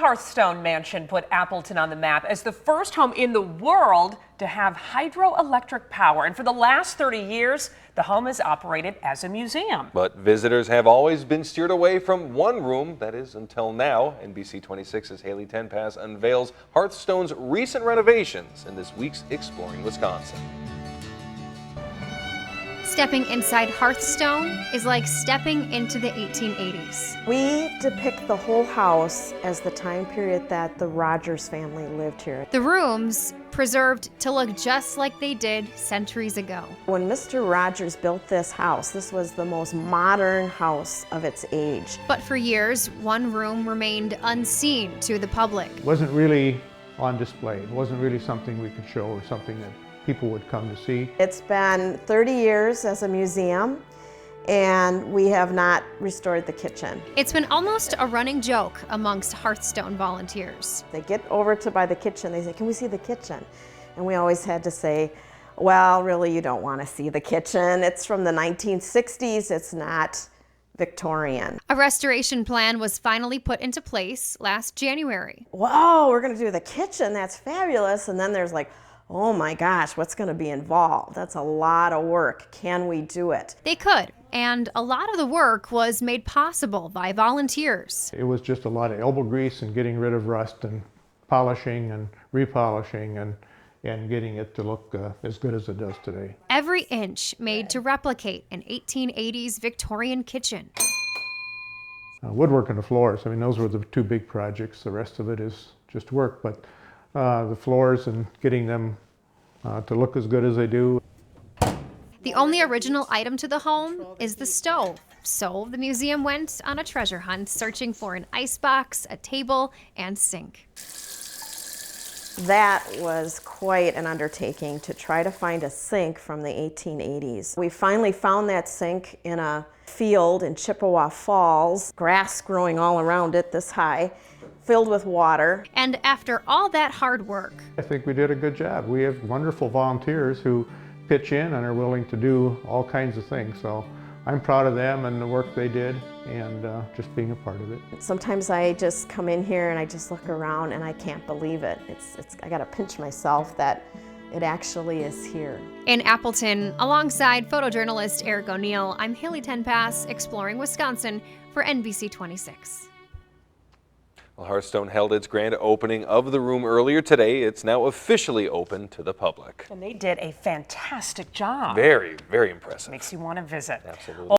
Hearthstone mansion put Appleton on the map as the first home in the world to have hydroelectric power. And for the last 30 years, the home has operated as a museum. But visitors have always been steered away from one room, that is until now. NBC 26's Haley Tenpass unveils Hearthstone's recent renovations in this week's Exploring Wisconsin. Stepping inside Hearthstone is like stepping into the 1880s. We depict the whole house as the time period that the Rogers family lived here. The rooms preserved to look just like they did centuries ago. When Mr. Rogers built this house, this was the most modern house of its age. But for years, one room remained unseen to the public. It wasn't really on display. It wasn't really something we could show or something that people would come to see. It's been 30 years as a museum, and we have not restored the kitchen. It's been almost a running joke amongst Hearthstone volunteers. They get over to by the kitchen, they say, "Can we see the kitchen?" And we always had to say, well, really, you don't want to see the kitchen. It's from the 1960s, it's not Victorian. A restoration plan was finally put into place last January. Whoa, we're gonna do the kitchen, that's fabulous. And then there's like, oh my gosh, what's going to be involved? That's a lot of work. Can we do it? They could, and a lot of the work was made possible by volunteers. It was just a lot of elbow grease and getting rid of rust and polishing and repolishing and getting it to look as good as it does today. Every inch made to replicate an 1880s Victorian kitchen. Woodwork and the floors, I mean, those were the two big projects. The rest of it is just work, but the floors and getting them to look as good as they do. The only original item to the home is the stove. So the museum went on a treasure hunt, searching for an icebox, a table, and sink. That was quite an undertaking to try to find a sink from the 1880s. We finally found that sink in a field in Chippewa Falls, grass growing all around it this high, filled with water. And after all that hard work, I think we did a good job. We have wonderful volunteers who pitch in and are willing to do all kinds of things. So I'm proud of them and the work they did and just being a part of it. Sometimes I just come in here and I just look around and I can't believe it. I gotta pinch myself that it actually is here. In Appleton, alongside photojournalist Eric O'Neill, I'm Haley Tenpass, exploring Wisconsin for NBC 26. Well, Hearthstone held its grand opening of the room earlier today. It's now officially open to the public. And they did a fantastic job. Very, very impressive. Makes you want to visit. Absolutely.